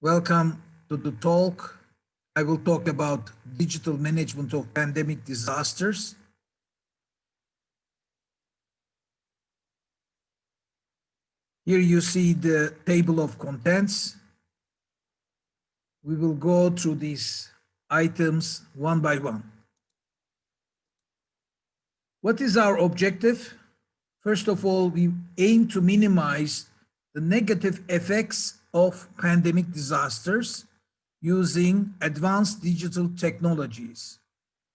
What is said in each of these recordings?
Welcome to the talk. I will talk about digital management of pandemic disasters. Here you see the table of contents. We will go through these items one by one. What is our objective? First of all, we aim to minimize the negative effects of pandemic disasters using advanced digital technologies.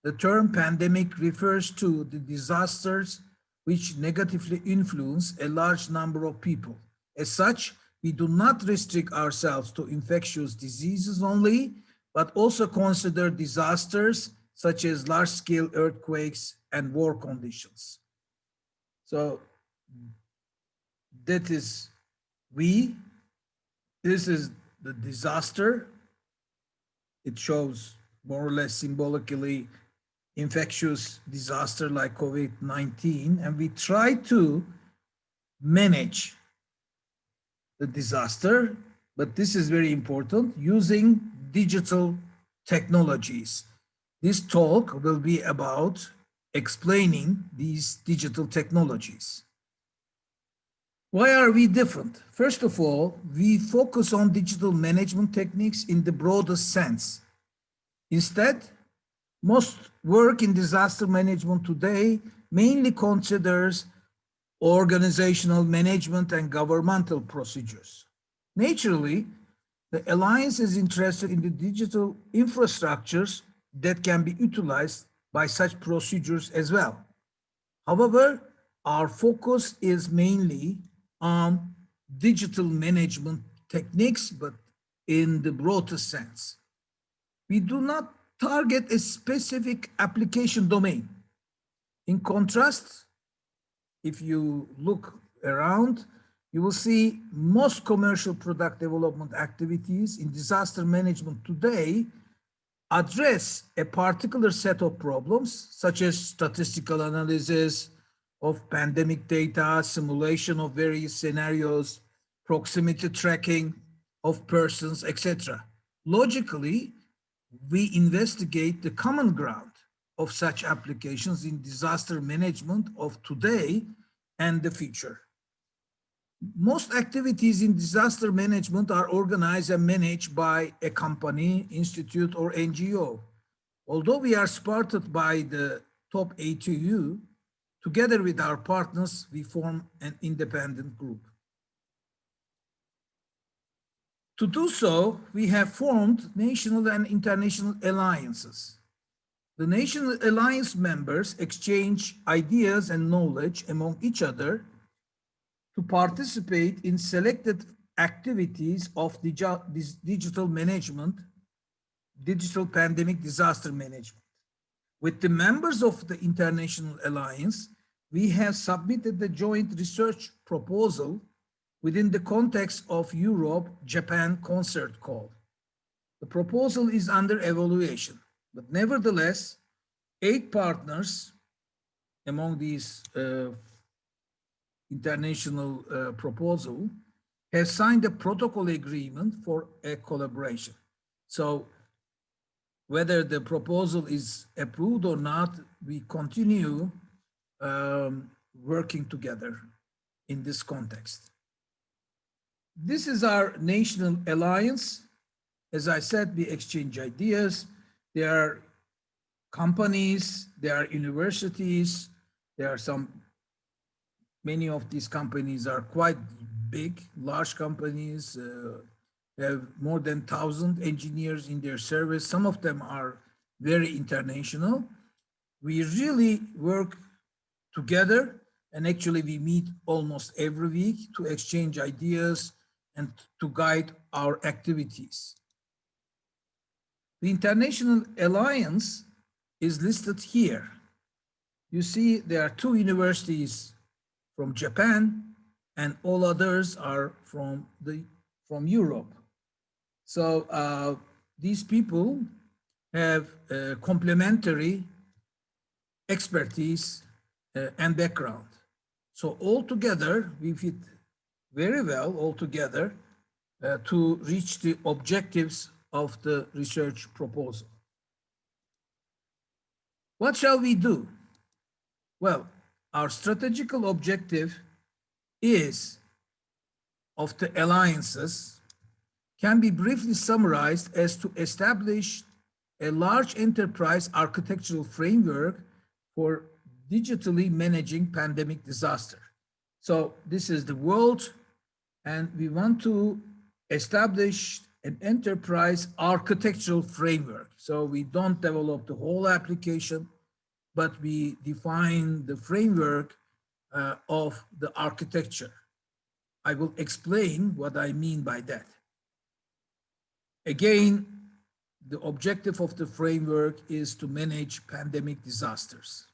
The term pandemic refers to the disasters which negatively influence a large number of people. As such, we do not restrict ourselves to infectious diseases only, but also consider disasters such as large-scale earthquakes and war conditions. So that is this is the disaster. It shows more or less symbolically infectious disaster like COVID-19, and we try to manage the disaster, but this is very important, using digital technologies. This talk will be about explaining these digital technologies. Why are we different? First of all, we focus on digital management techniques in the broadest sense. Instead, most work in disaster management today mainly considers organizational management and governmental procedures. Naturally, the Alliance is interested in the digital infrastructures that can be utilized by such procedures as well. However, our focus is mainly on digital management techniques, but in the broadest sense. We do not target a specific application domain. In contrast, if you look around, you will see most commercial product development activities in disaster management today address a particular set of problems, such as statistical analysis of pandemic data, simulation of various scenarios, proximity tracking of persons, etc. Logically, we investigate the common ground of such applications in disaster management of today and the future. Most activities in disaster management are organized and managed by a company, institute, or NGO. Although we are supported by the top ATU, together with our partners, we form an independent group. To do so, we have formed national and international alliances. The national alliance members exchange ideas and knowledge among each other to participate in selected activities of digital management, digital pandemic disaster management. With the members of the International Alliance, we have submitted the joint research proposal within the context of Europe-Japan concert call. The proposal is under evaluation, but nevertheless, 8 partners among these international proposal have signed a protocol agreement for a collaboration. So whether the proposal is approved or not, we continue working together in this context. This is our national alliance. As I said, we exchange ideas. There are companies, there are universities, there are many of these companies are quite big, large companies, have more than 1,000 engineers in their service. Some of them are very international. We really work together, and actually we meet almost every week to exchange ideas and to guide our activities. The International Alliance is listed here. You see there are 2 universities from Japan, and all others are from Europe. So these people have complementary expertise and background. So altogether, we fit very well all together to reach the objectives of the research proposal. What shall we do? Well, our strategical objective is of the alliances can be briefly summarized as to establish a large enterprise architectural framework for digitally managing pandemic disaster. So this is the world, and we want to establish an enterprise architectural framework. So we don't develop the whole application, but we define the framework of the architecture. I will explain what I mean by that. Again, the objective of the framework is to manage pandemic disasters.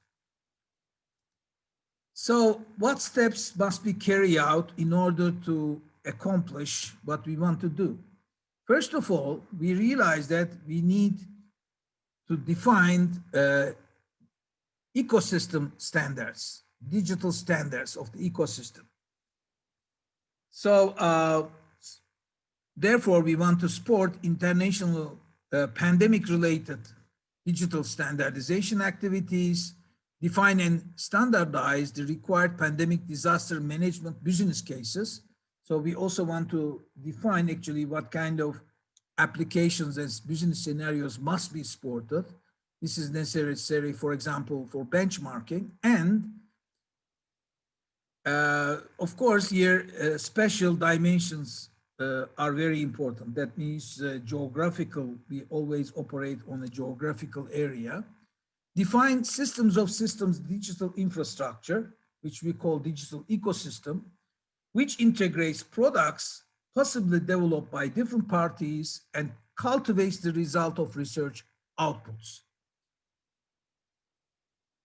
So what steps must be carried out in order to accomplish what we want to do? First of all, we realize that we need to define ecosystem standards, digital standards of the ecosystem. So therefore, we want to support international pandemic-related digital standardization activities, define and standardize the required pandemic disaster management business cases. So we also want to define actually what kind of applications as business scenarios must be supported. This is necessary, for example, for benchmarking. And of course, here special dimensions are very important. That means geographical, we always operate on a geographical area. Define systems of systems digital infrastructure, which we call digital ecosystem, which integrates products possibly developed by different parties and cultivates the result of research outputs.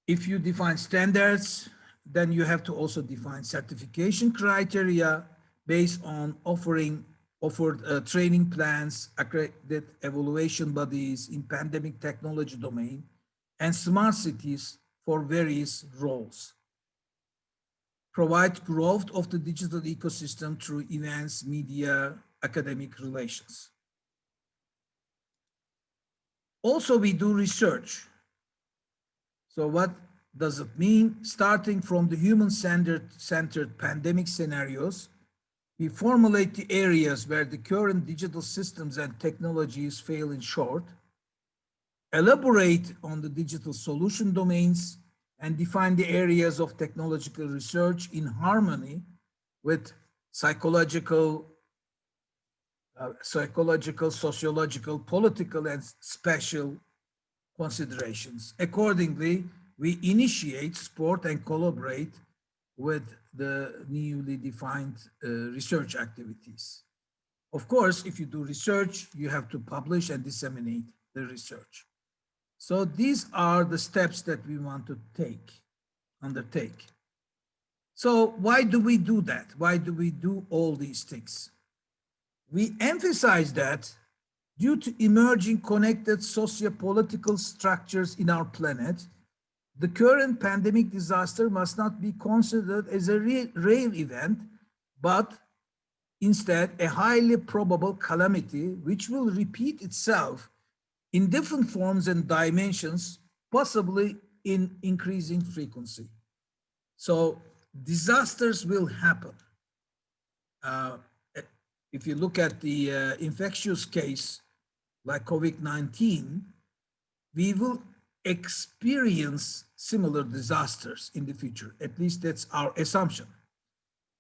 If you define standards, then you have to also define certification criteria based on offered training plans, accredited evaluation bodies in pandemic technology domain, and smart cities for various roles. Provide growth of the digital ecosystem through events, media, academic relations. Also, we do research. So what does it mean? Starting from the human-centered pandemic scenarios, we formulate the areas where the current digital systems and technologies fail in short, elaborate on the digital solution domains, and define the areas of technological research in harmony with psychological, sociological, political, and spatial considerations. Accordingly, we initiate, support, and collaborate with the newly defined research activities. Of course, if you do research, you have to publish and disseminate the research. So these are the steps that we want to undertake. So why do we do that? Why do we do all these things? We emphasize that due to emerging connected socio-political structures in our planet, the current pandemic disaster must not be considered as a rare event, but instead a highly probable calamity which will repeat itself in different forms and dimensions, possibly in increasing frequency. So disasters will happen. If you look at the infectious case like COVID-19, we will experience similar disasters in the future. At least that's our assumption.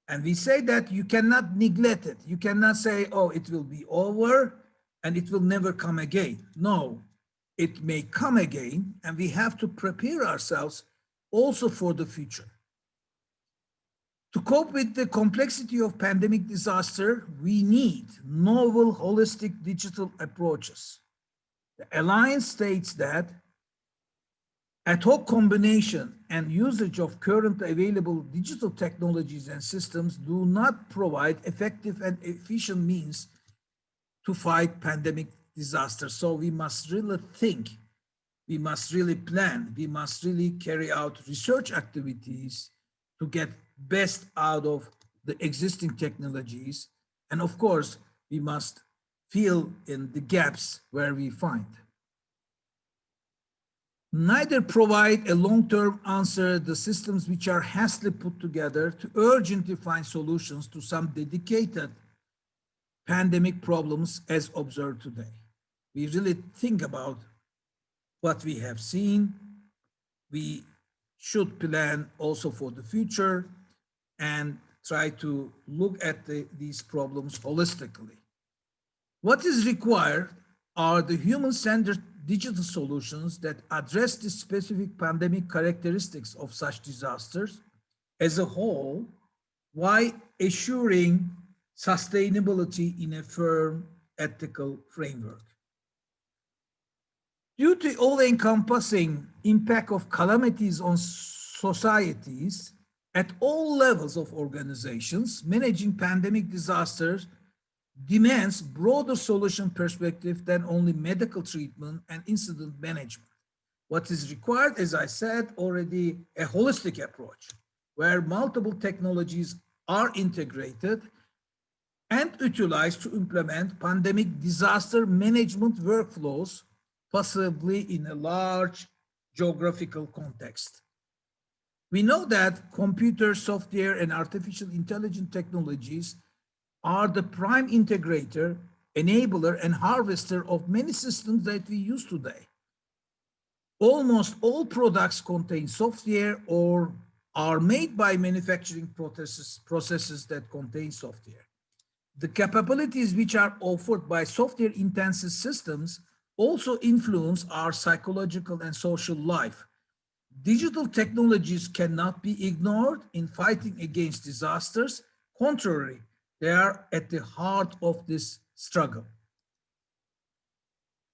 And we say that you cannot neglect it. You cannot say, oh, it will be over and it will never come again. No, it may come again, and we have to prepare ourselves also for the future. To cope with the complexity of pandemic disaster, we need novel holistic digital approaches. The Alliance states that ad hoc combination and usage of current available digital technologies and systems do not provide effective and efficient means to fight pandemic disaster. So we must really think, we must really plan, we must really carry out research activities to get best out of the existing technologies. And of course, we must fill in the gaps where we find. Neither provide a long-term answer the systems which are hastily put together to urgently find solutions to some dedicated pandemic problems as observed today. We really think about what we have seen. We should plan also for the future and try to look at these problems holistically. What is required are the human-centered digital solutions that address the specific pandemic characteristics of such disasters as a whole, while assuring sustainability in a firm ethical framework. Due to all-encompassing impact of calamities on societies at all levels of organizations, managing pandemic disasters demands broader solution perspective than only medical treatment and incident management. What is required, as I said already, a holistic approach where multiple technologies are integrated and utilized to implement pandemic disaster management workflows, possibly in a large geographical context. We know that computer, software, and artificial intelligence technologies are the prime integrator, enabler, and harvester of many systems that we use today. Almost all products contain software or are made by manufacturing processes that contain software. The capabilities which are offered by software-intensive systems also influence our psychological and social life. Digital technologies cannot be ignored in fighting against disasters. Contrary, they are at the heart of this struggle.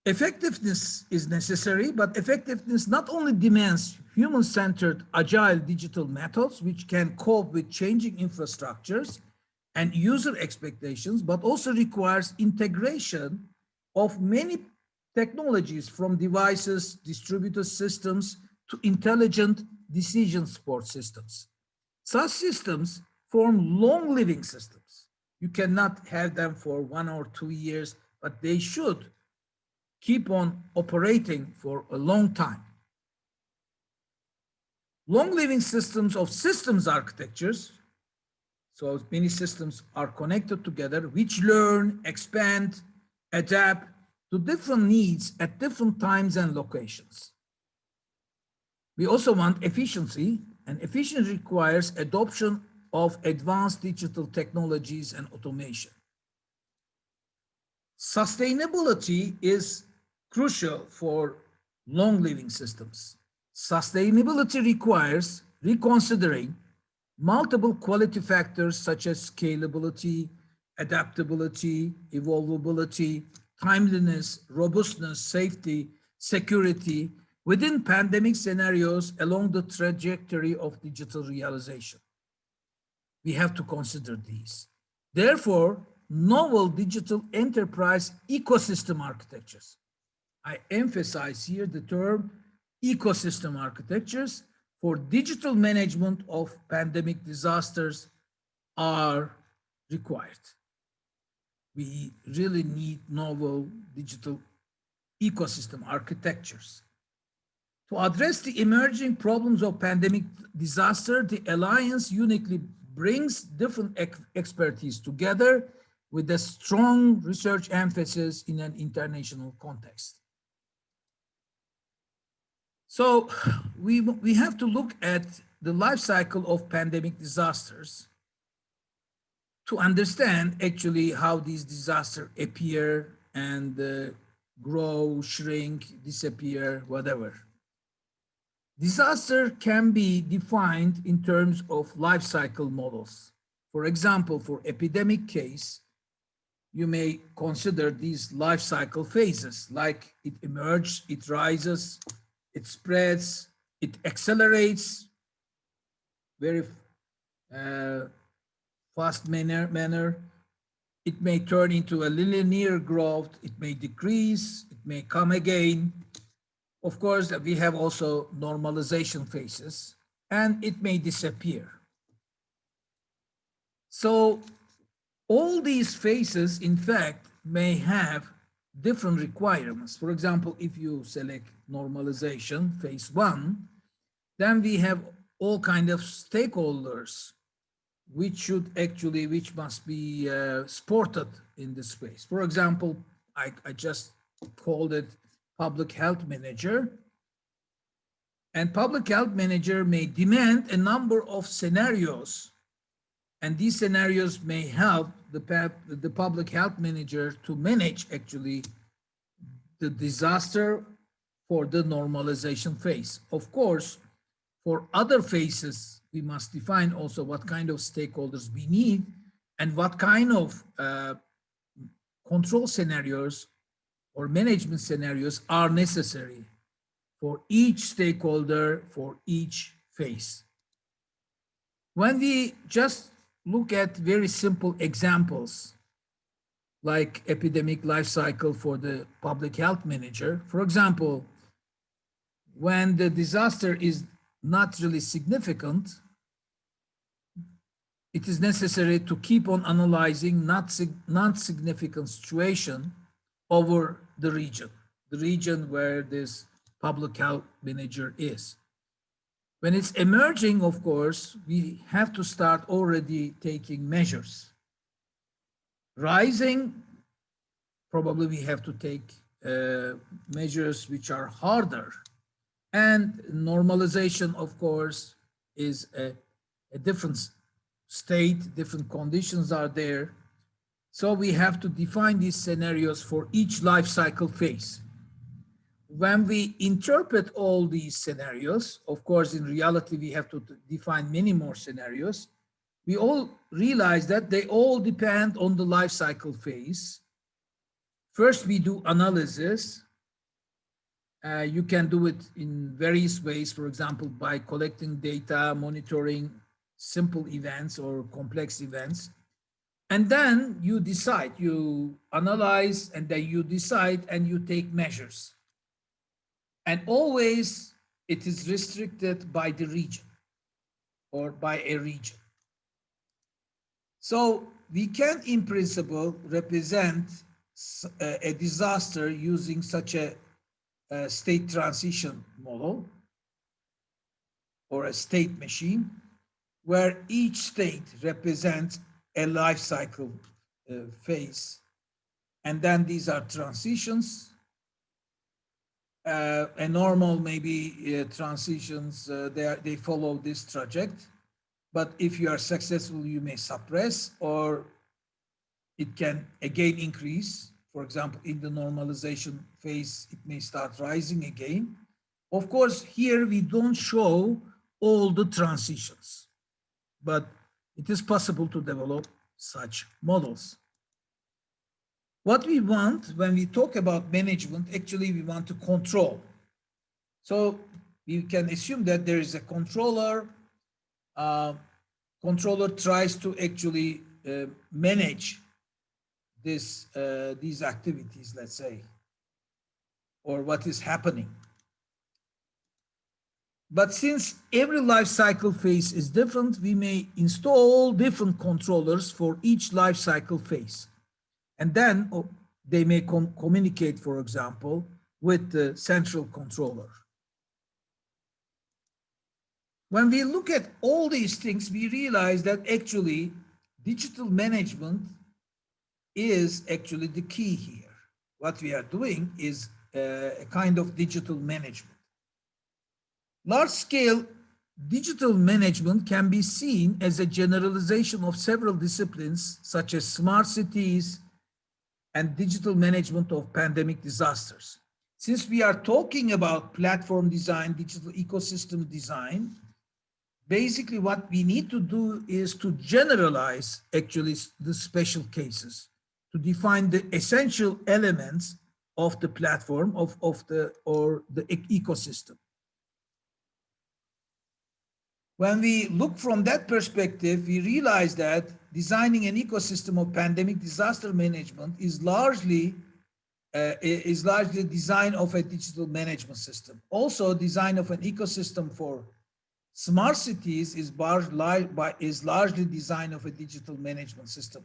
Effectiveness is necessary, but effectiveness not only demands human-centered, agile digital methods which can cope with changing infrastructures and user expectations, but also requires integration of many technologies from devices, distributed systems, to intelligent decision support systems. Such systems form long-living systems. You cannot have them for 1 or 2 years, but they should keep on operating for a long time. Long-living systems of systems architectures, so many systems are connected together, which learn, expand, adapt to different needs at different times and locations. We also want efficiency, and efficiency requires adoption of advanced digital technologies and automation. Sustainability is crucial for long-living systems. Sustainability requires reconsidering multiple quality factors such as scalability, adaptability, evolvability, timeliness, robustness, safety, security within pandemic scenarios along the trajectory of digital realization. We have to consider these. Therefore, novel digital enterprise ecosystem architectures. I emphasize here the term ecosystem architectures for digital management of pandemic disasters are required. We really need novel digital ecosystem architectures. To address the emerging problems of pandemic disaster, the Alliance uniquely brings different expertise together with a strong research emphasis in an international context. So we have to look at the life cycle of pandemic disasters to understand actually how these disasters appear and grow, shrink, disappear, whatever. Disaster can be defined in terms of life cycle models. For example, for epidemic case, you may consider these life cycle phases, like it emerges, it rises, it spreads, it accelerates very fast manner. It may turn into a linear growth, it may decrease, it may come again. Of course, we have also normalization phases, and it may disappear. So all these phases, in fact, may have different requirements. For example, if you select normalization, phase 1, then we have all kind of stakeholders which must be supported in this space. For example, I just called it public health manager. And public health manager may demand a number of scenarios, and these scenarios may help the public health manager to manage actually the disaster for the normalization phase. Of course, for other phases, we must define also what kind of stakeholders we need and what kind of control scenarios or management scenarios are necessary for each stakeholder, for each phase. When we just look at very simple examples, like epidemic life cycle for the public health manager, for example, when the disaster is not really significant, it is necessary to keep on analyzing non-significant situation over the region where this public health manager is. When it's emerging, of course, we have to start already taking measures. Rising, probably we have to take measures which are harder. And normalization, of course, is a different state, different conditions are there. So we have to define these scenarios for each life cycle phase. When we interpret all these scenarios, of course, in reality, we have to define many more scenarios. We all realize that they all depend on the life cycle phase. First, we do analysis. You can do it in various ways, for example, by collecting data, monitoring simple events or complex events. And then you decide, you analyze, and then you decide and you take measures. And always it is restricted by the region or by a region. So we can, in principle, represent a disaster using such a state transition model or a state machine, where each state represents a life cycle phase. And then these are transitions. A normal maybe transitions, they follow this trajectory. But if you are successful, you may suppress, or it can again increase. For example, in the normalization phase, it may start rising again. Of course, here we don't show all the transitions, but it is possible to develop such models. What we want when we talk about management, actually we want to control. So we can assume that there is a controller. Controller tries to actually manage these activities, let's say, or what is happening. But since every life cycle phase is different, we may install different controllers for each life cycle phase. And then they may communicate, for example, with the central controller. When we look at all these things, we realize that actually digital management is actually the key here. What we are doing is a kind of digital management. Large-scale digital management can be seen as a generalization of several disciplines, such as smart cities and digital management of pandemic disasters. Since we are talking about platform design, digital ecosystem design, basically what we need to do is to generalize actually the special cases, to define the essential elements of the platform of the ecosystem. When we look from that perspective, we realize that designing an ecosystem of pandemic disaster management is largely design of a digital management system. Also, design of an ecosystem for smart cities is largely design of a digital management system.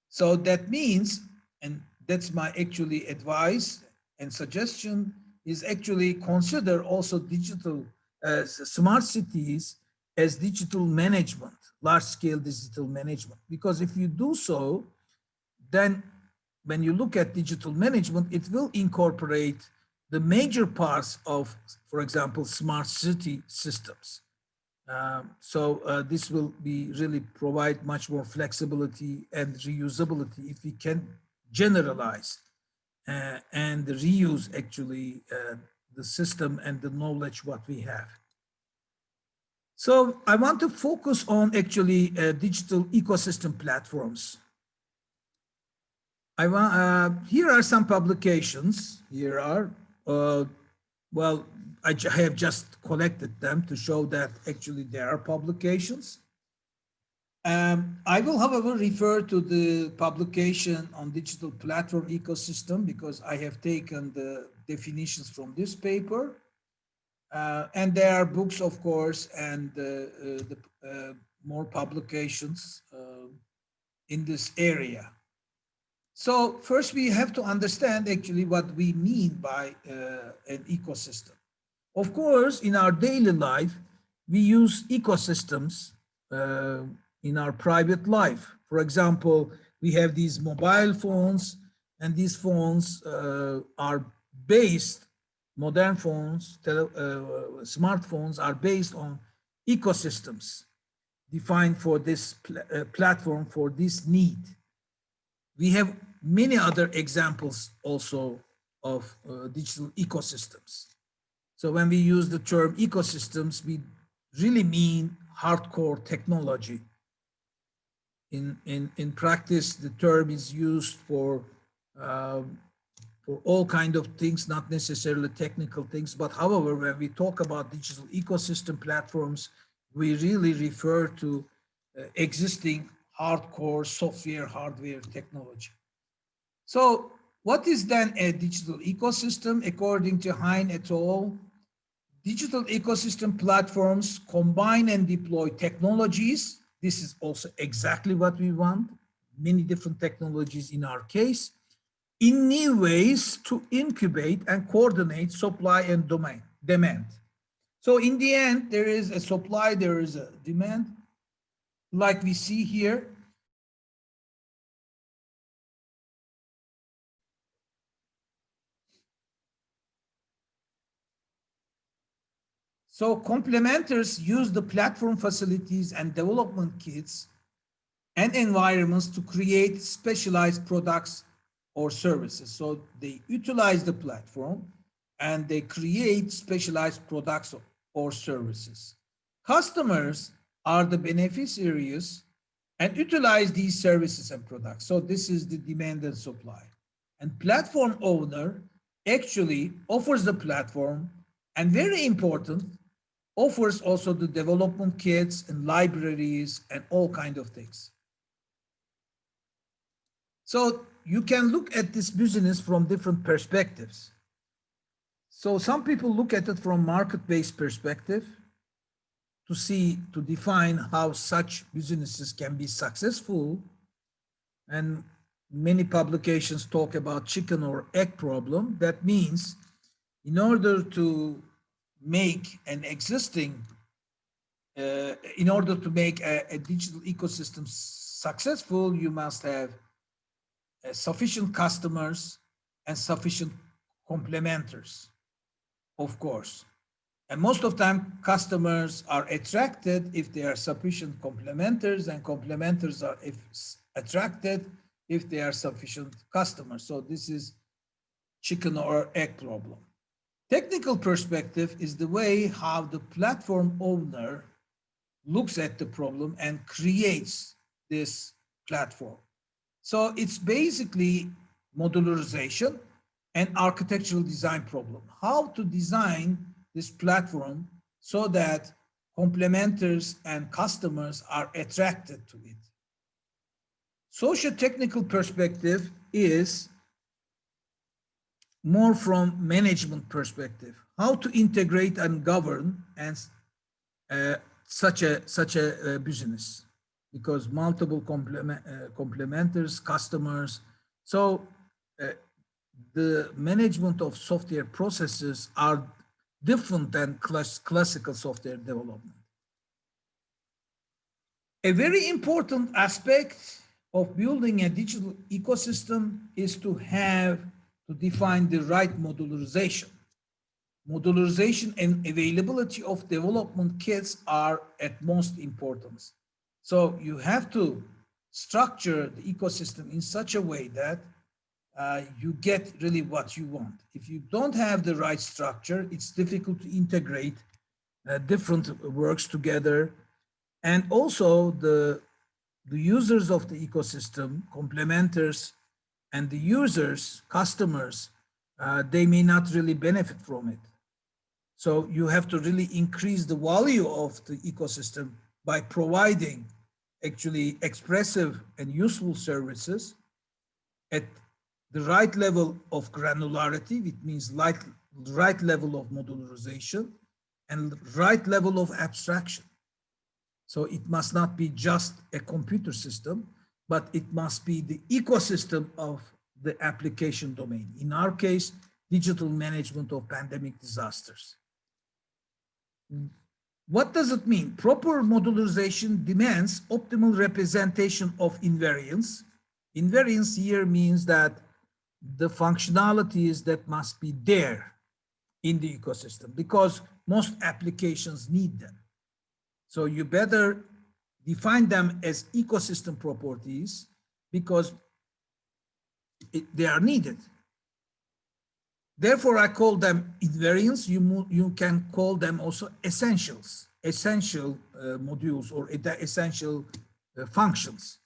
So that means, and that's my actually advice and suggestion, is actually consider also digital smart cities as digital management, large scale digital management. Because if you do so, then when you look at digital management, it will incorporate the major parts of, for example, smart city systems. This will be really provide much more flexibility and reusability if we can generalize and reuse actually the system and the knowledge what we have. So I want to focus on actually digital ecosystem platforms. Here are some publications. Here are, well, I have just collected them to show that actually there are publications. I will, however, refer to the publication on digital platform ecosystem because I have taken the definitions from this paper. And there are books, of course, and more publications in this area. So first we have to understand actually what we mean by an ecosystem. Of course, in our daily life, we use ecosystems in our private life. For example, we have these mobile phones, and these phones are based, modern phones, smartphones are based on ecosystems defined for this platform, for this need. We have many other examples also of digital ecosystems. So when we use the term ecosystems, we really mean hardcore technology. In practice, the term is used for all kinds of things, not necessarily technical things. But however, when we talk about digital ecosystem platforms, we really refer to existing hardcore software, hardware technology. So what is then a digital ecosystem? According to Hein et al., digital ecosystem platforms combine and deploy technologies. This is also exactly what we want, many different technologies in our case, in new ways to incubate and coordinate supply and demand. So in the end, there is a supply, there is a demand, like we see here. So complementers use the platform facilities and development kits and environments to create specialized products or services. So they utilize the platform and they create specialized products or services. Customers are the beneficiaries and utilize these services and products. So this is the demand and supply. And platform owner actually offers the platform, and very important, offers also the development kits and libraries and all kinds of things. So you can look at this business from different perspectives. So some people look at it from market-based perspective to define how such businesses can be successful. And many publications talk about chicken or egg problem. That means in order to make an existing, in order to make a digital ecosystem successful, you must have sufficient customers and sufficient complementers, of course. And most of the time, customers are attracted if there are sufficient complementers, and complementers are attracted if there are sufficient customers. So this is chicken or egg problem. Technical perspective is the way how the platform owner looks at the problem and creates this platform. So it's basically modularization and architectural design problem. How to design this platform so that complementers and customers are attracted to it. Socio-technical perspective is more from management perspective, how to integrate and govern and such a business, because multiple complementers, customers. So the management of software processes are different than classical software development. A very important aspect of building a digital ecosystem is to define the right modularization. Modularization and availability of development kits are at most importance. So you have to structure the ecosystem in such a way that you get really what you want. If you don't have the right structure, it's difficult to integrate different works together. And also the users of the ecosystem, complementers, and the users, customers, they may not really benefit from it. So you have to really increase the value of the ecosystem by providing actually expressive and useful services at the right level of granularity, which means right level of modularization and right level of abstraction. So it must not be just a computer system, but it must be the ecosystem of the application domain. In our case, digital management of pandemic disasters. What does it mean? Proper modularization demands optimal representation of invariance. Invariance here means that the functionalities that must be there in the ecosystem, because most applications need them. So you better define them as ecosystem properties because they are needed. Therefore, I call them invariants. You can call them also essentials, essential modules or essential functions.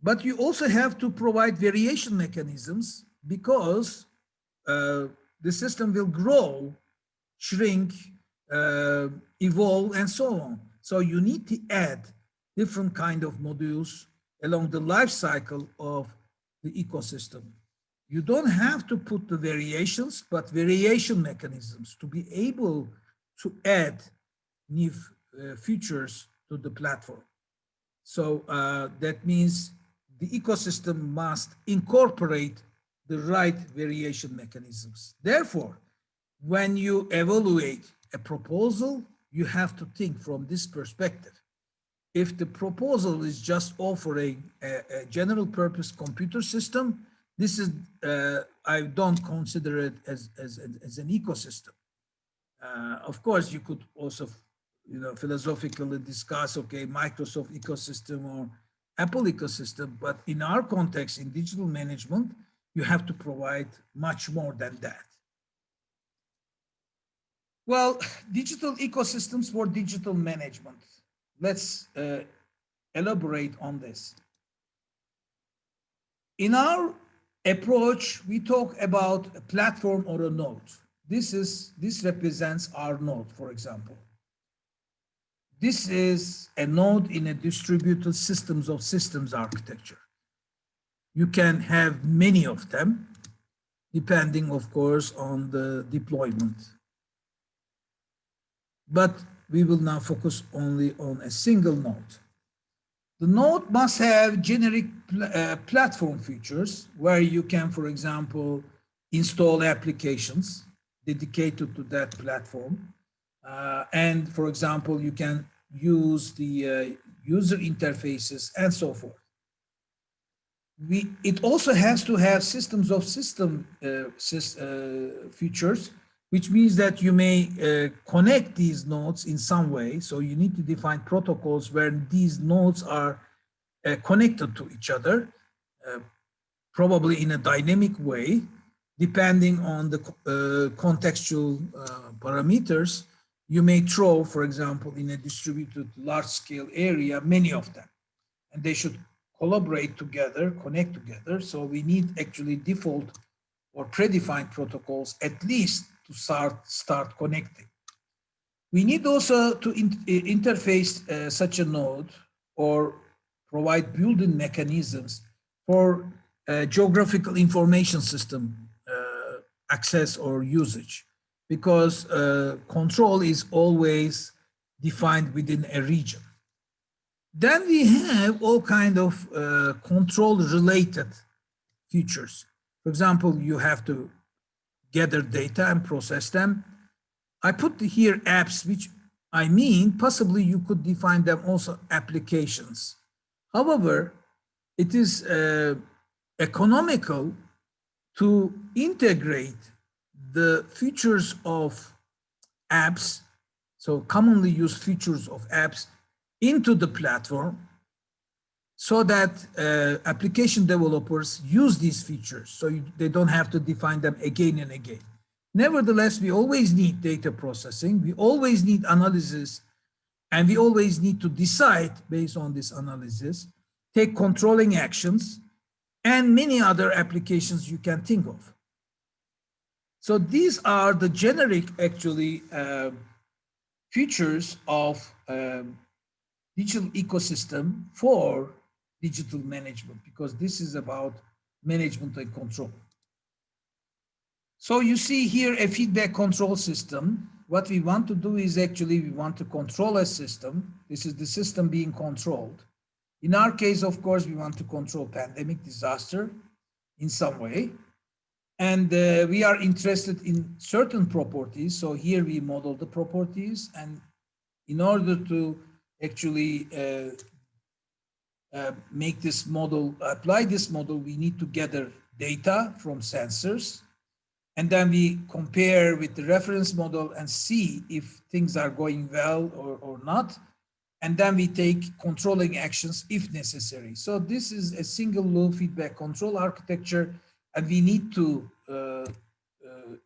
But you also have to provide variation mechanisms because the system will grow, shrink, evolve, and so on. So you need to add different kind of modules along the life cycle of the ecosystem. You don't have to put the variations, but variation mechanisms to be able to add new features to the platform. So that means the ecosystem must incorporate the right variation mechanisms. Therefore, when you evaluate a proposal, you have to think from this perspective. If the proposal is just offering a general purpose computer system, this is, I don't consider it as an ecosystem. Of course, you could also, philosophically discuss, okay, Microsoft ecosystem or Apple ecosystem, but in our context, in digital management, you have to provide much more than that. Well, digital ecosystems for digital management. Let's elaborate on this. In our approach, we talk about a platform or a node. This represents our node, for example. This is a node in a distributed systems of systems architecture. You can have many of them, depending, of course, on the deployment. But we will now focus only on a single node. The node must have generic platform features where you can, for example, install applications dedicated to that platform. And for example, you can use the user interfaces and so forth. It also has to have systems of features, which means that you may connect these nodes in some way. So you need to define protocols where these nodes are connected to each other, probably in a dynamic way, depending on the contextual parameters. You may throw, for example, in a distributed large-scale area, many of them, and they should collaborate together, connect together. So we need actually default or predefined protocols, at least to start connecting. We need also to interface such a node or provide built-in mechanisms for geographical information system access or usage, because control is always defined within a region. Then we have all kind of control related features. For example, you have to gather data and process them. I put here apps, which I mean, possibly you could define them also applications. However, it is economical to integrate the features of apps, so commonly used features of apps, into the platform so that application developers use these features so they don't have to define them again and again. Nevertheless, we always need data processing, we always need analysis, and we always need to decide based on this analysis, take controlling actions, and many other applications you can think of. So these are the generic, actually, features of digital ecosystem for digital management, because this is about management and control. So you see here a feedback control system. What we want to do is actually we want to control a system. This is the system being controlled. In our case, of course, we want to control pandemic disaster in some way. And we are interested in certain properties. So here we model the properties. And in order to actually make this model, apply this model, we need to gather data from sensors. And then we compare with the reference model and see if things are going well or not. And then we take controlling actions if necessary. So this is a single loop feedback control architecture, and we need to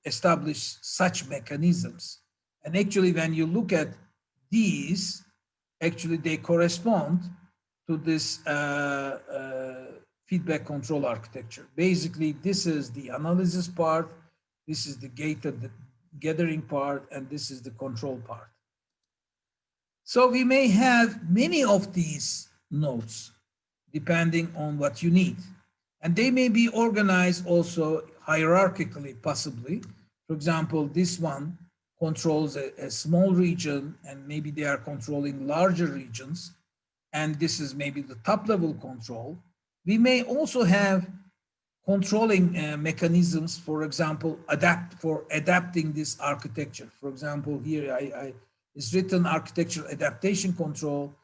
establish such mechanisms. And actually, when you look at these, actually they correspond to this feedback control architecture. Basically, this is the analysis part, this is the the gathering part, and this is the control part. So we may have many of these nodes depending on what you need. And they may be organized also hierarchically, possibly. For example, this one controls a small region, and maybe they are controlling larger regions. And this is maybe the top level control. We may also have controlling mechanisms, for example, adapting this architecture. For example, here it's written architecture adaptation control,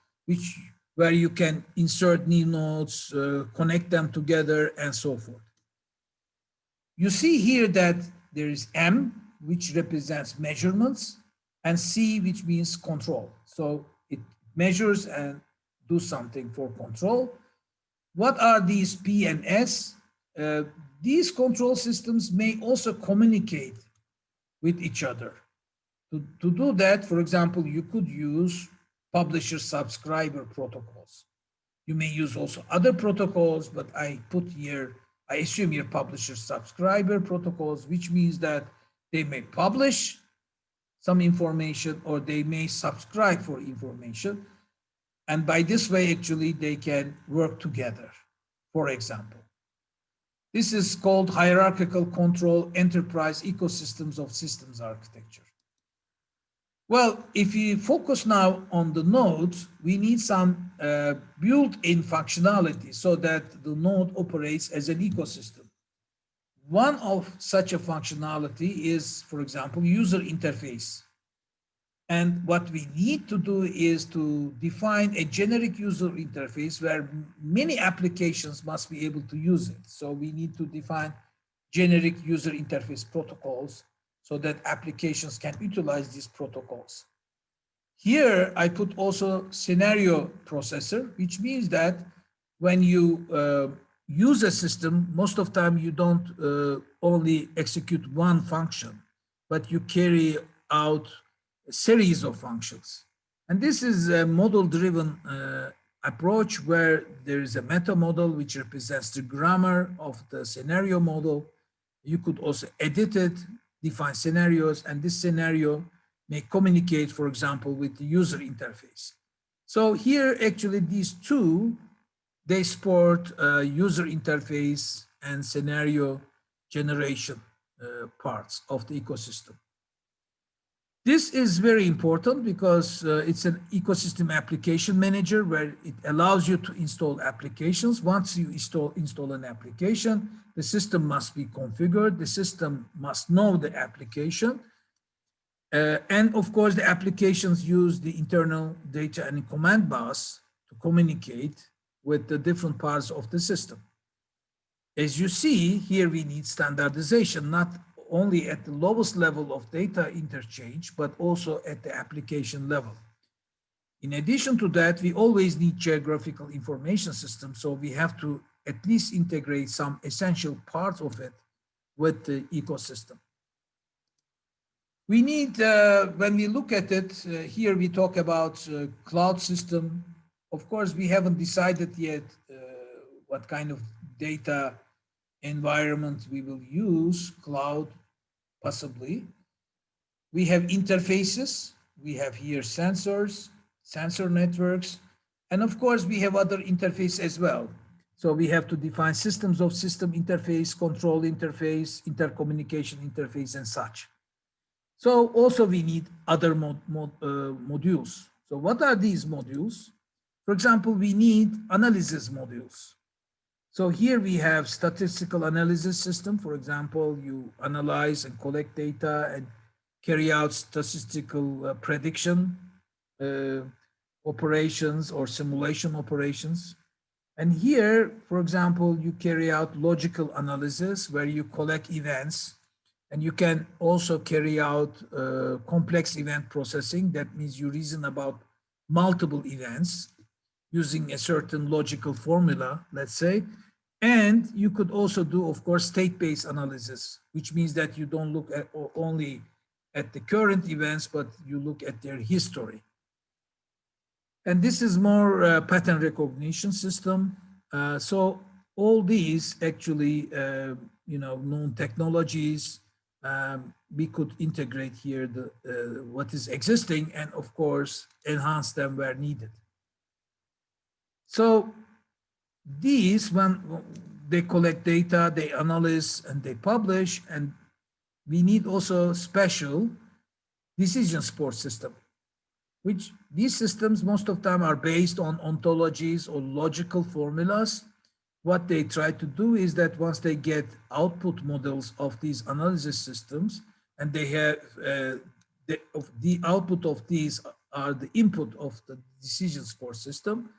where you can insert new nodes, connect them together, and so forth. You see here that there is M, which represents measurements, and C, which means control. So it measures and do something for control. What are these P and S? These control systems may also communicate with each other. To do that, for example, you could use publisher-subscriber protocols. You may use also other protocols, but I assume here publisher-subscriber protocols, which means that they may publish some information or they may subscribe for information. And by this way, actually, they can work together, for example. This is called hierarchical control enterprise ecosystems of systems architecture. Well, if we focus now on the nodes, we need some built-in functionality so that the node operates as an ecosystem. One of such a functionality is, for example, user interface. And what we need to do is to define a generic user interface where many applications must be able to use it. So we need to define generic user interface protocols so that applications can utilize these protocols. Here, I put also scenario processor, which means that when you use a system, most of the time you don't only execute one function, but you carry out a series of functions. And this is a model-driven approach where there is a meta model which represents the grammar of the scenario model. You could also edit it, define scenarios, and this scenario may communicate, for example, with the user interface. So here, actually, these two, they support user interface and scenario generation parts of the ecosystem. This is very important because it's an ecosystem application manager where it allows you to install applications. Once you install an application, the system must be configured. The system must know the application. And of course, the applications use the internal data and command bus to communicate with the different parts of the system. As you see, here we need standardization, not only at the lowest level of data interchange, but also at the application level. In addition to that, we always need geographical information systems, so we have to at least integrate some essential parts of it with the ecosystem. We need, when we look at it, here we talk about cloud system. Of course, we haven't decided yet what kind of data environment we will use, cloud, possibly. We have interfaces, we have here sensors, sensor networks, and of course we have other interface as well. So we have to define systems of system interface, control interface, intercommunication interface, and such. So also we need other modules. So what are these modules? For example, we need analysis modules. So here we have statistical analysis system. For example, you analyze and collect data and carry out statistical prediction operations or simulation operations. And here, for example, you carry out logical analysis where you collect events, and you can also carry out complex event processing. That means you reason about multiple events using a certain logical formula, let's say. And you could also do, of course, state-based analysis, which means that you don't look at only at the current events, but you look at their history. And this is more pattern recognition system. So all these actually, known technologies, we could integrate here what is existing and, of course, enhance them where needed. So these, when they collect data, they analyze and they publish, and we need also special decision support system, which these systems most of the time are based on ontologies or logical formulas. What they try to do is that once they get output models of these analysis systems, and they have the output of these are the input of the decision support system,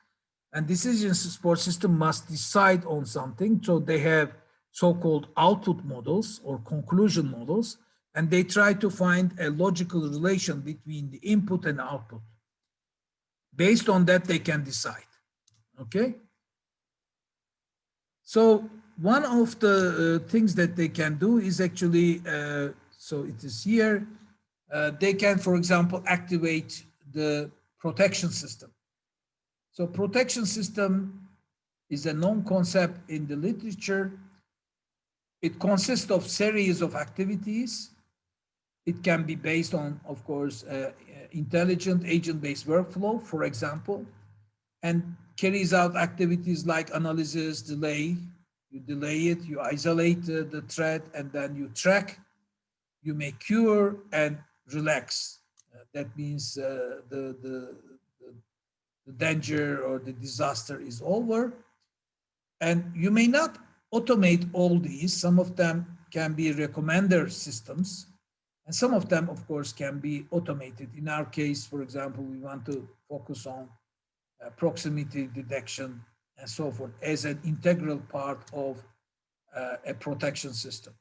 and decision support system must decide on something. So they have so-called output models or conclusion models, and they try to find a logical relation between the input and output. Based on that, they can decide, okay? So one of the things that they can do is actually, so it is here, they can, for example, activate the protection system. So protection system is a known concept in the literature. It consists of series of activities. It can be based on, of course, intelligent agent-based workflow, for example, and carries out activities like analysis, delay. You delay it, you isolate the threat, and then you track, you make cure, and relax. That means the danger or the disaster is over. And you may not automate all these. Some of them can be recommender systems, and some of them, of course, can be automated. In our case, for example, we want to focus on proximity detection and so forth as an integral part of a protection system.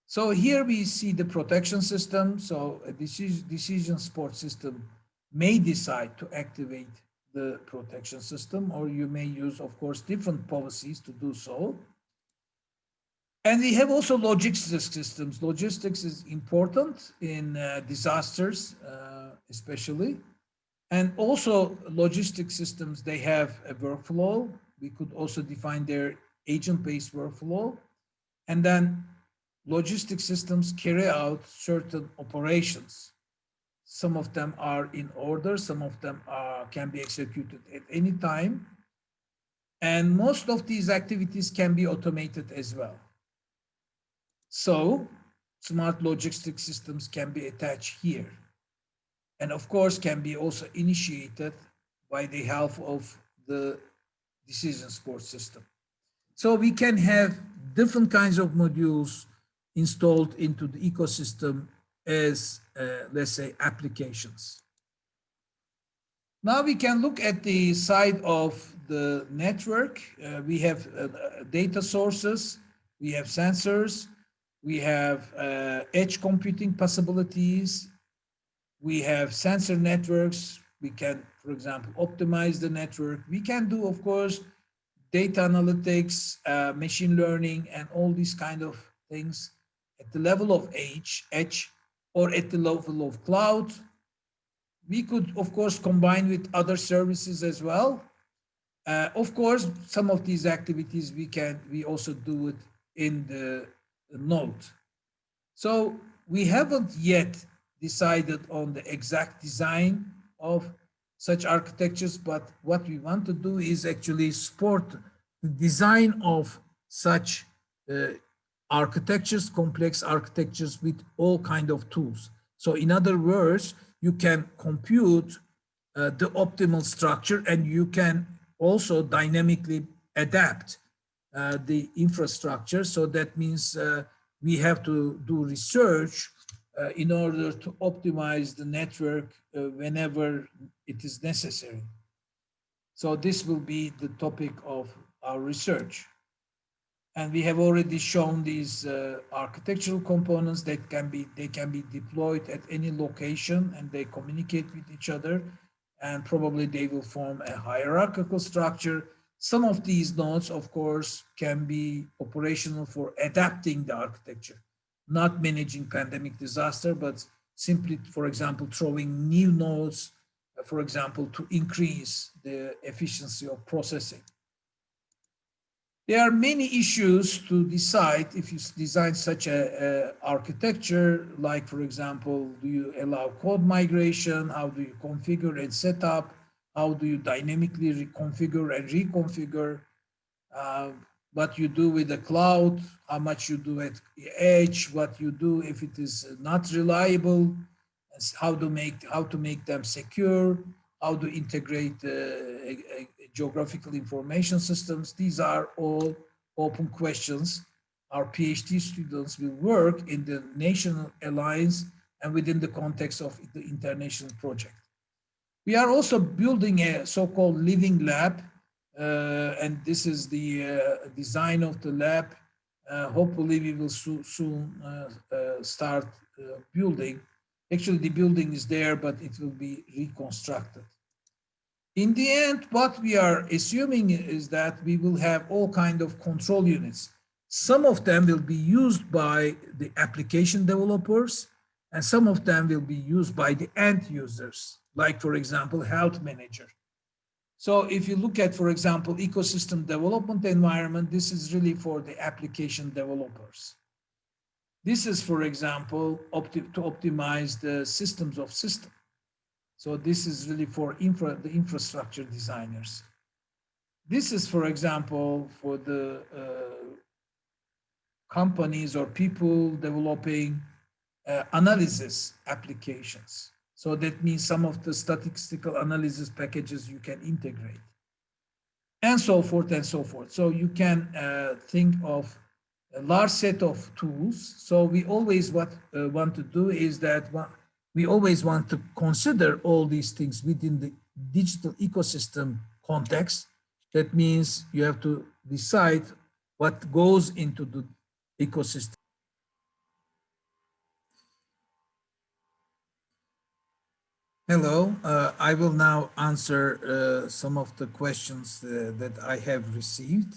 So here we see the protection system. So a decision support system may decide to activate the protection system, or you may use, of course, different policies to do so. And we have also logistics systems. Logistics is important in disasters, especially. And also logistics systems, they have a workflow. We could also define their agent-based workflow. And then logistics systems carry out certain operations. Some of them are in order, some of them can be executed at any time. And most of these activities can be automated as well. So smart logistics systems can be attached here. and of course can be also initiated by the help of the decision support system. So we can have different kinds of modules installed into the ecosystem as, let's say, applications. Now we can look at the side of the network. We have data sources, we have sensors, we have edge computing possibilities, we have sensor networks. We can, for example, optimize the network. We can do, of course, data analytics, machine learning, and all these kind of things at the level of edge, or at the level of cloud. We could, of course, combine with other services as well. Of course, some of these activities we also do it in the node. So we haven't yet decided on the exact design of such architectures, but what we want to do is actually support the design of such architectures, complex architectures with all kind of tools. So in other words, you can compute the optimal structure, and you can also dynamically adapt the infrastructure. So that means we have to do research in order to optimize the network whenever it is necessary. So this will be the topic of our research. And we have already shown these architectural components that can be deployed at any location, and they communicate with each other, and probably they will form a hierarchical structure. Some of these nodes, of course, can be operational for adapting the architecture, not managing pandemic disaster, but simply, for example, throwing new nodes, for example, to increase the efficiency of processing. There are many issues to decide if you design such a architecture, like, for example, do you allow code migration? How do you configure and set up? How do you dynamically reconfigure and reconfigure? What you do with the cloud, how much you do at edge, what you do if it is not reliable, how to make them secure, how to integrate geographical information systems. These are all open questions. Our PhD students will work in the national alliance and within the context of the international project. We are also building a so-called living lab, and this is the design of the lab. Hopefully we will soon start building. Actually, the building is there, but it will be reconstructed. In the end, what we are assuming is that we will have all kinds of control units. Some of them will be used by the application developers, and some of them will be used by the end users, like, for example, health manager. So if you look at, for example, ecosystem development environment, this is really for the application developers. This is, for example, to optimize the systems of systems. So this is really for the infrastructure designers. This is, for example, for the companies or people developing analysis applications. So that means some of the statistical analysis packages you can integrate, and so forth and so forth. So you can think of a large set of tools. So we always want to do is that we always want to consider all these things within the digital ecosystem context. That means you have to decide what goes into the ecosystem. Hello, I will now answer some of the questions that I have received.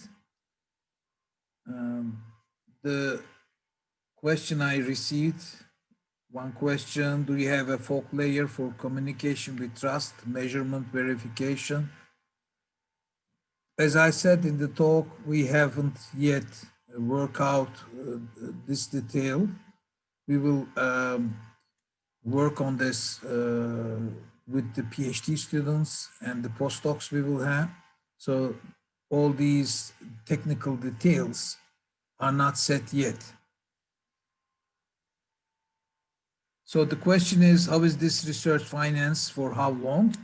The question I received, one question, do you have a fork layer for communication with trust, measurement, verification? As I said in the talk, we haven't yet worked out this detail. We will work on this with the PhD students and the postdocs we will have. So all these technical details are not set yet. So the question is, how is this research financed, for how long?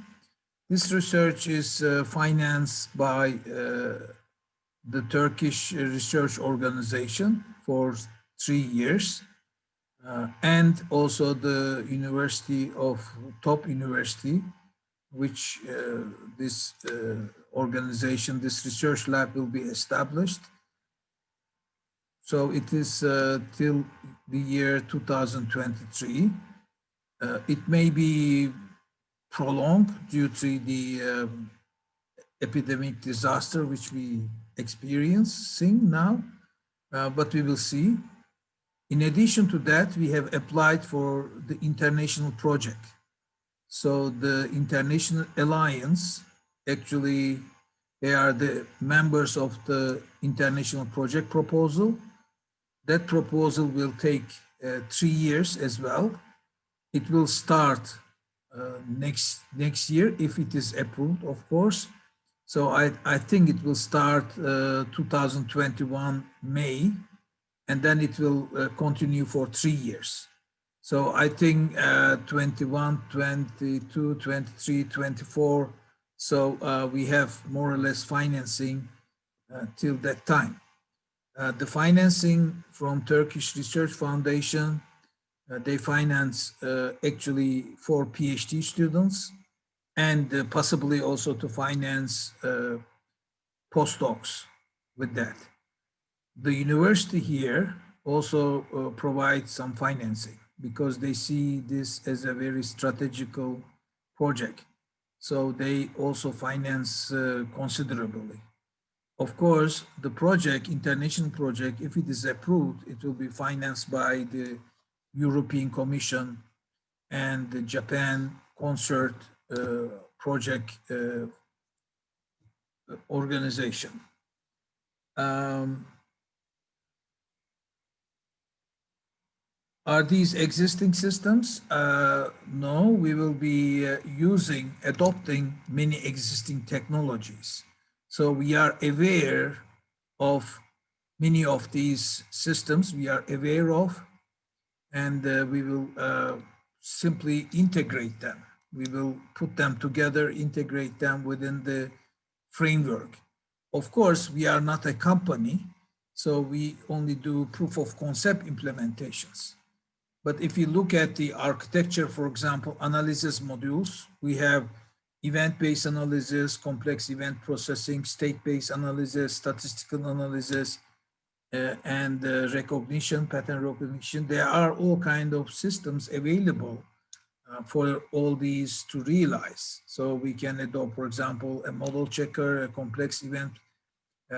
This research is financed by the Turkish Research Organization for 3 years, and also the University of TOBB University, which this organization, this research lab will be established. So it is till the year 2023. It may be prolonged due to the epidemic disaster which we experiencing now, but we will see. In addition to that, we have applied for the international project. So the International Alliance, actually, they are the members of the international project proposal. That proposal will take 3 years as well. It will start next year if it is approved, of course. So I think it will start 2021 May, and then it will continue for 3 years. So I think 21, 22, 23, 24. So we have more or less financing till that time. The financing from Turkish Research Foundation, they finance actually for PhD students, and possibly also to finance postdocs with that. The university here also provides some financing because they see this as a very strategical project. So they also finance considerably. Of course, the project, international project, if it is approved, it will be financed by the European Commission and the Japan Concert Project Organization. Are these existing systems? No, we will be adopting many existing technologies. So we are aware of many of these systems we are aware of, and we will simply integrate them. We will put them together, integrate them within the framework. Of course, we are not a company, so we only do proof of concept implementations. But if you look at the architecture, for example, analysis modules, we have event-based analysis, complex event processing, state-based analysis, statistical analysis, and recognition, pattern recognition. There are all kinds of systems available for all these to realize. So we can adopt, for example, a model checker, a complex event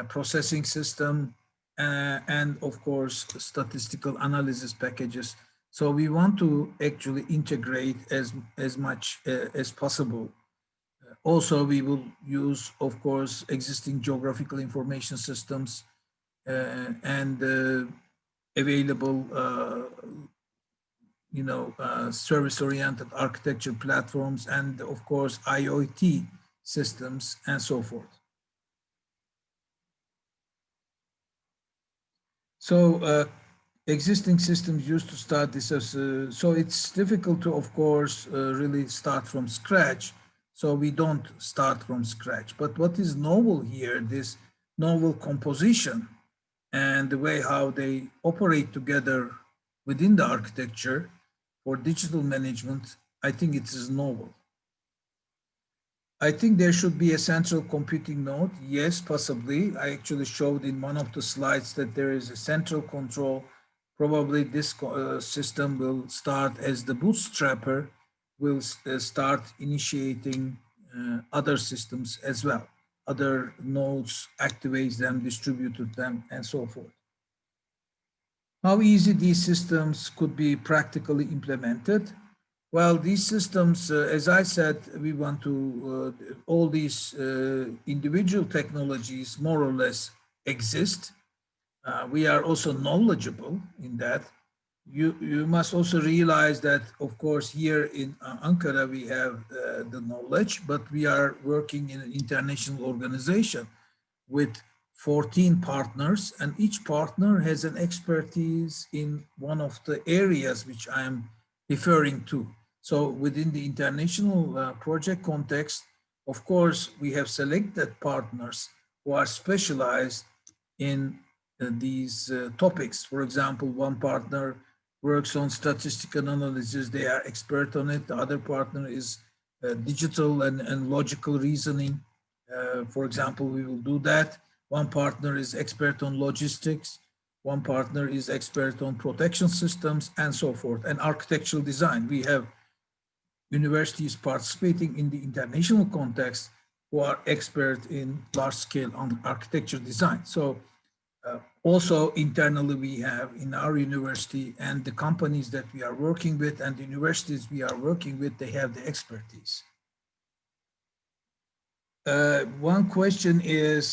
processing system, and of course, statistical analysis packages. So we want to actually integrate as much as possible. Also, we will use, of course, existing geographical information systems and available, service-oriented architecture platforms, and of course, IoT systems and so forth. So existing systems used to start this as, so it's difficult to, of course, really start from scratch. So we don't start from scratch. But what is novel here, this novel composition and the way how they operate together within the architecture for digital management, I think it is novel. I think there should be a central computing node. Yes, possibly. I actually showed in one of the slides that there is a central control. Probably this system will start as the bootstrapper, will start initiating other systems as well. Other nodes, activates them, distributed them, and so forth. How easy these systems could be practically implemented? Well, these systems, as I said, we want to, all these individual technologies more or less exist. We are also knowledgeable in that. You must also realize that, of course, here in Ankara, we have the knowledge, but we are working in an international organization with 14 partners, and each partner has an expertise in one of the areas which I am referring to. So within the international project context, of course, we have selected partners who are specialized in these topics. For example, one partner works on statistical analysis, they are expert on it. The other partner is digital and logical reasoning. For example, we will do that. One partner is expert on logistics. One partner is expert on protection systems and so forth, and architectural design. We have universities participating in the international context who are expert in large scale on architecture design. So also internally we have in our university, and the companies that we are working with and the universities we are working with, they have the expertise. One question is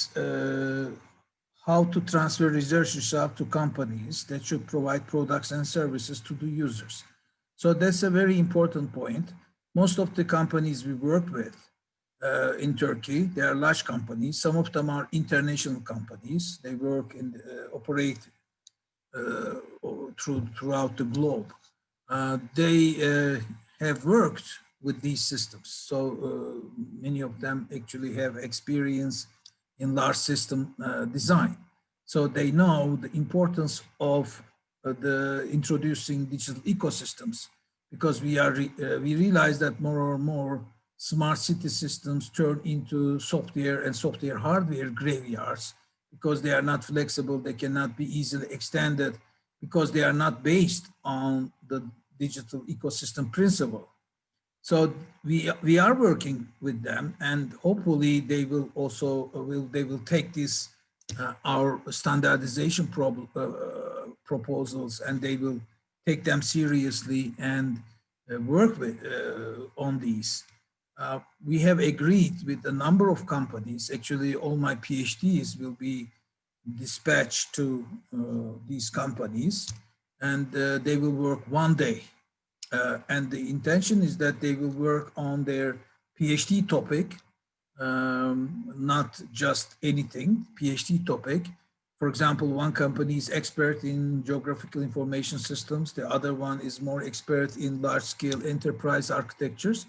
how to transfer research results to companies that should provide products and services to the users. So that's a very important point. Most of the companies we work with in Turkey, they are large companies. Some of them are international companies. They work and operate throughout the globe. They have worked with these systems. So many of them actually have experience in large system design. So they know the importance of the introducing digital ecosystems, because we realize that more and more smart city systems turn into software and software hardware graveyards, because they are not flexible, they cannot be easily extended, because they are not based on the digital ecosystem principle. So we are working with them, and hopefully they will also take this our standardization proposals, and they will take them seriously and work with on these. We have agreed with a number of companies. Actually, all my PhDs will be dispatched to these companies, and they will work one day. And the intention is that they will work on their PhD topic, not just anything, PhD topic. For example, one company is expert in geographical information systems. The other one is more expert in large-scale enterprise architectures.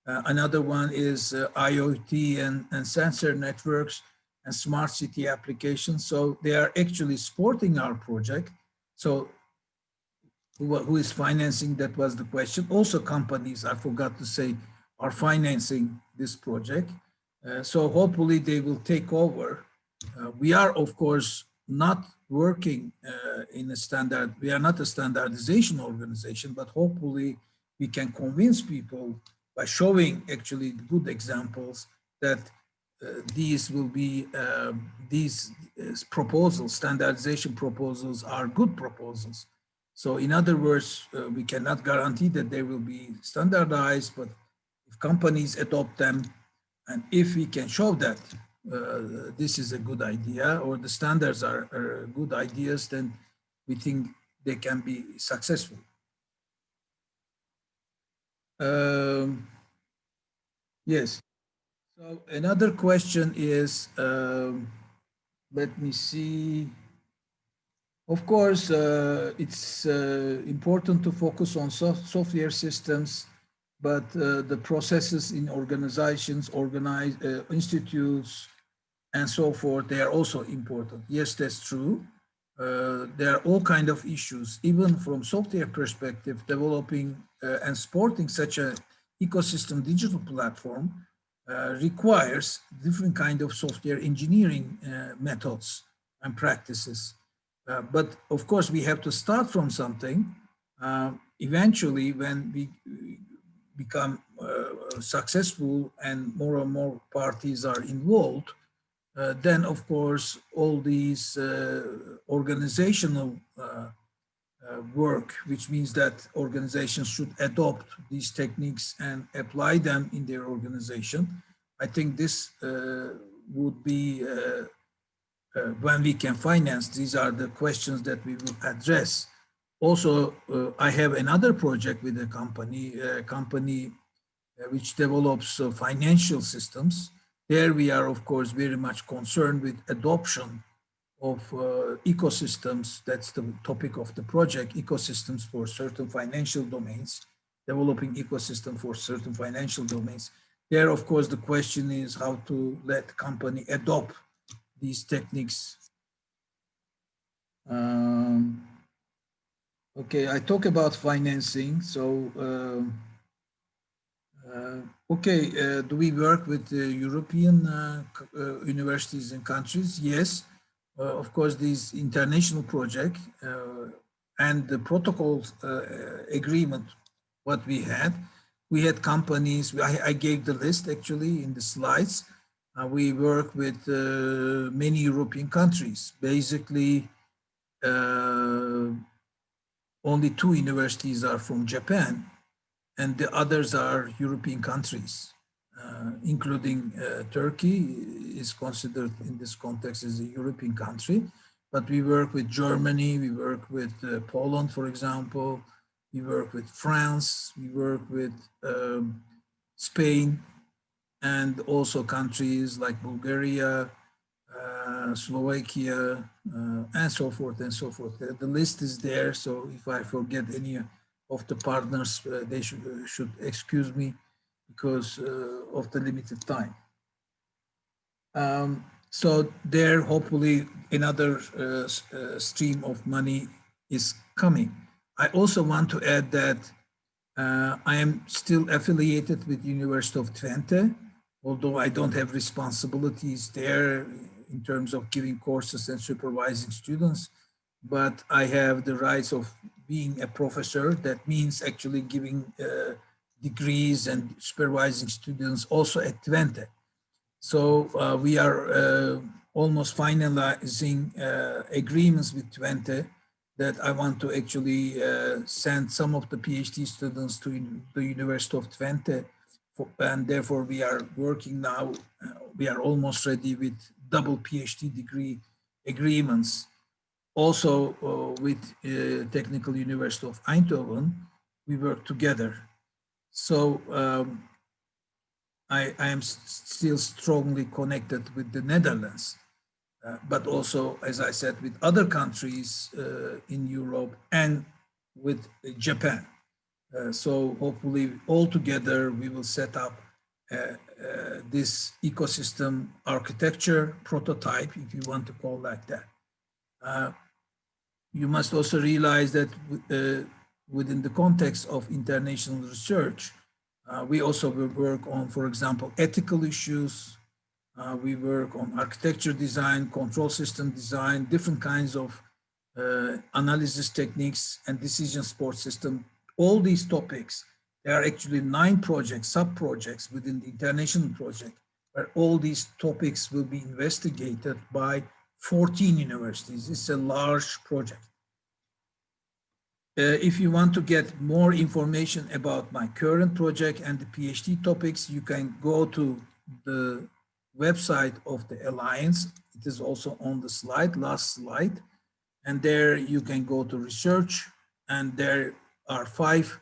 Another one is IoT and sensor networks and smart city applications. So they are actually supporting our project. So who is financing? That was the question. Also companies, I forgot to say, are financing this project. So hopefully they will take over. We are, of course, not working in a standard, we are not a standardization organization, but hopefully we can convince people by showing actually good examples that these will be, these proposals, standardization proposals are good proposals. So in other words, we cannot guarantee that they will be standardized, but if companies adopt them, and if we can show that this is a good idea, or the standards are good ideas, then we think they can be successful. Yes. So another question is, let me see. Of course, it's important to focus on software systems, but the processes in organizations, institutes, and so forth, they are also important. Yes, that's true. There are all kinds of issues, even from software perspective, developing and supporting such an ecosystem digital platform requires different kind of software engineering methods and practices. But of course, we have to start from something. Eventually, when we become successful and more parties are involved, then of course, all these organizational work, which means that organizations should adopt these techniques and apply them in their organization. I think this would be when we can finance. These are the questions that we will address. Also, I have another project with a company which develops financial systems. There we are, of course, very much concerned with adoption of ecosystems. That's the topic of the project, ecosystems for certain financial domains. developing ecosystem for certain financial domains. There, of course, the question is how to let company adopt these techniques. Okay, I talk about financing. So, do we work with European universities and countries? Yes. Of course, these international project and the protocols agreement, what we had companies, I gave the list actually in the slides. We work with many European countries. Basically, only 2 universities are from Japan, and the others are European countries, including Turkey is considered in this context as a European country. But we work with Germany, we work with Poland, for example, we work with France, we work with Spain, and also countries like Bulgaria, Slovakia, and so forth and so forth. The list is there, so if I forget any of the partners, they should excuse me because of the limited time. So there, hopefully, another stream of money is coming. I also want to add that I am still affiliated with University of Twente, although I don't have responsibilities there in terms of giving courses and supervising students, but I have the rights of being a professor. That means actually giving degrees and supervising students also at Twente. So we are almost finalizing agreements with Twente that I want to actually send some of the PhD students to the University of Twente. And therefore we are working now, we are almost ready with double PhD degree agreements. Also with Technical University of Eindhoven, we work together. So I am still strongly connected with the Netherlands, but also, as I said, with other countries in Europe and with Japan. So hopefully all together we will set up this ecosystem architecture prototype, if you want to call it like that. You must also realize that within the context of international research, we also will work on, for example, ethical issues. We work on architecture design, control system design, different kinds of analysis techniques and decision support system. All these topics, there are actually 9 projects, sub-projects within the international project, where all these topics will be investigated by 14 universities. It's a large project. If you want to get more information about my current project and the PhD topics, you can go to the website of the Alliance. It is also on the slide, last slide. And there you can go to research, and there are 5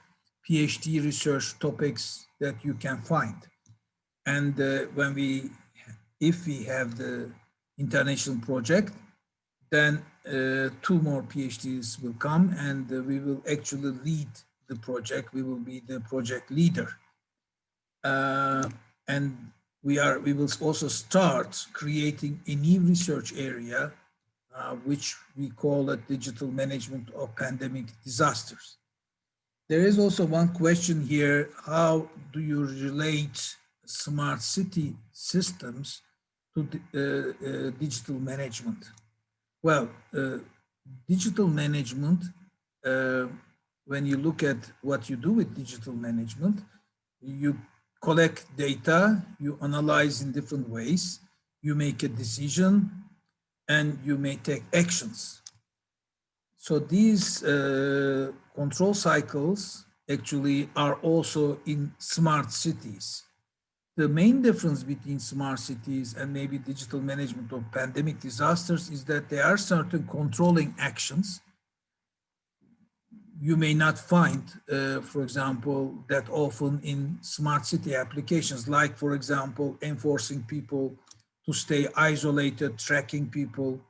PhD research topics that you can find. And if we have the international project, then 2 more PhDs will come, and we will actually lead the project. We will be the project leader. And we will also start creating a new research area, which we call it digital management of pandemic disasters. There is also one question here: how do you relate smart city systems to digital management? Well, digital management, when you look at what you do with digital management, you collect data, you analyze in different ways, you make a decision, and you may take actions. So these control cycles actually are also in smart cities. The main difference between smart cities and maybe digital management of pandemic disasters is that there are certain controlling actions you may not find, for example, that often in smart city applications, like, for example, enforcing people to stay isolated, tracking people.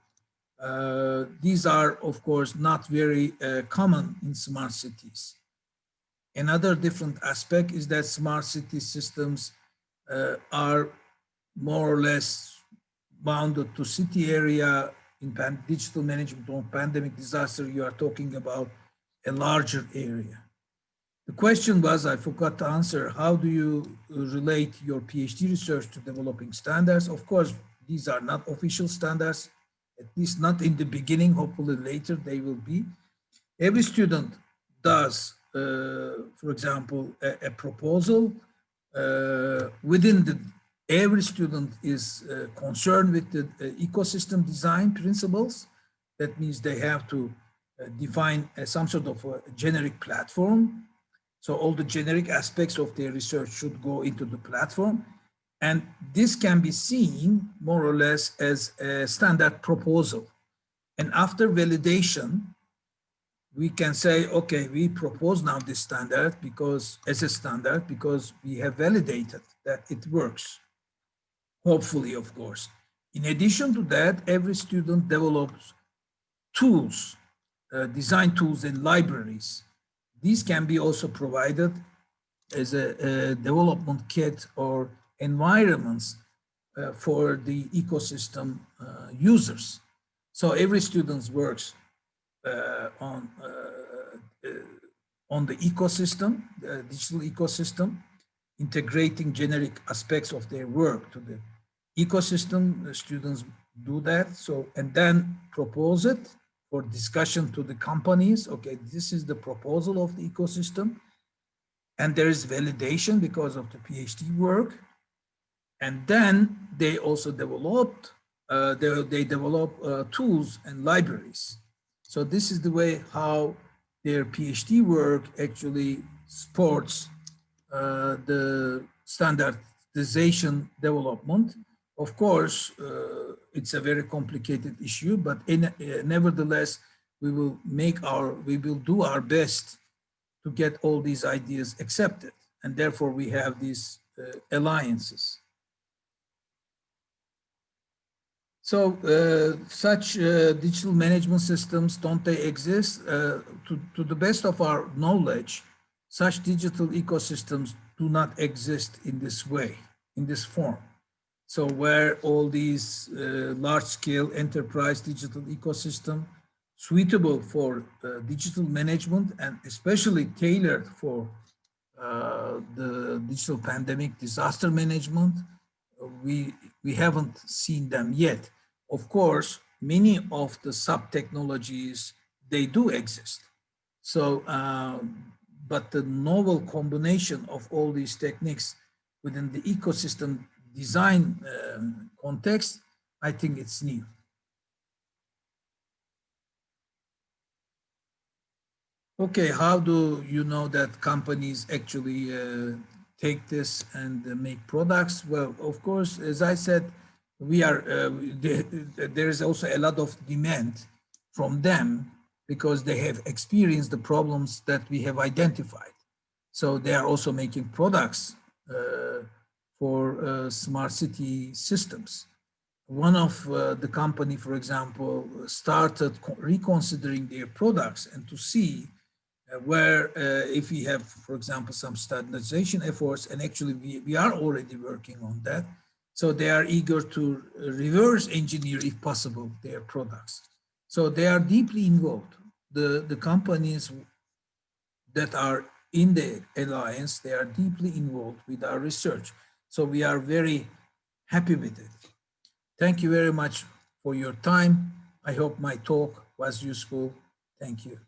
These are, of course, not very common in smart cities. Another different aspect is that smart city systems are more or less bounded to city area. In digital management or pandemic disaster, you are talking about a larger area. The question was, I forgot to answer, how do you relate your PhD research to developing standards? Of course, these are not official standards, at least not in the beginning. Hopefully later they will be. Every student does, for example, a proposal. Within the, every student is concerned with the ecosystem design principles. That means they have to define some sort of a generic platform. So all the generic aspects of their research should go into the platform. And this can be seen more or less as a standard proposal. And after validation, we can say, okay, we propose now this standard because as a standard, because we have validated that it works. Hopefully, of course. In addition to that, every student develops tools, design tools and libraries. These can be also provided as a development kit or environments for the ecosystem users. So every student works on the ecosystem, the digital ecosystem, integrating generic aspects of their work to the ecosystem. The students do that. So, and then propose it for discussion to the companies. Okay, this is the proposal of the ecosystem. And there is validation because of the PhD work. And then they also developed, they develop tools and libraries. So this is the way how their PhD work actually supports the standardization development. Of course, it's a very complicated issue, but nevertheless, we will do our best to get all these ideas accepted. And therefore we have these alliances. So such digital management systems, don't they exist? To the best of our knowledge, such digital ecosystems do not exist in this way, in this form. So where all these large-scale enterprise digital ecosystem suitable for digital management and especially tailored for the digital pandemic disaster management, we haven't seen them yet. Of course, many of the sub-technologies, they do exist. So, but the novel combination of all these techniques within the ecosystem design context, I think it's new. Okay, how do you know that companies actually take this and make products? Well, of course, as I said, we are there is also a lot of demand from them because they have experienced the problems that we have identified. So they are also making products for smart city systems. One of the company, for example, started reconsidering their products and to see where if we have, for example, some standardization efforts, and actually we are already working on that. So they are eager to reverse engineer, if possible, their products. So they are deeply involved. The companies that are in the alliance, they are deeply involved with our research. So we are very happy with it. Thank you very much for your time. I hope my talk was useful. Thank you.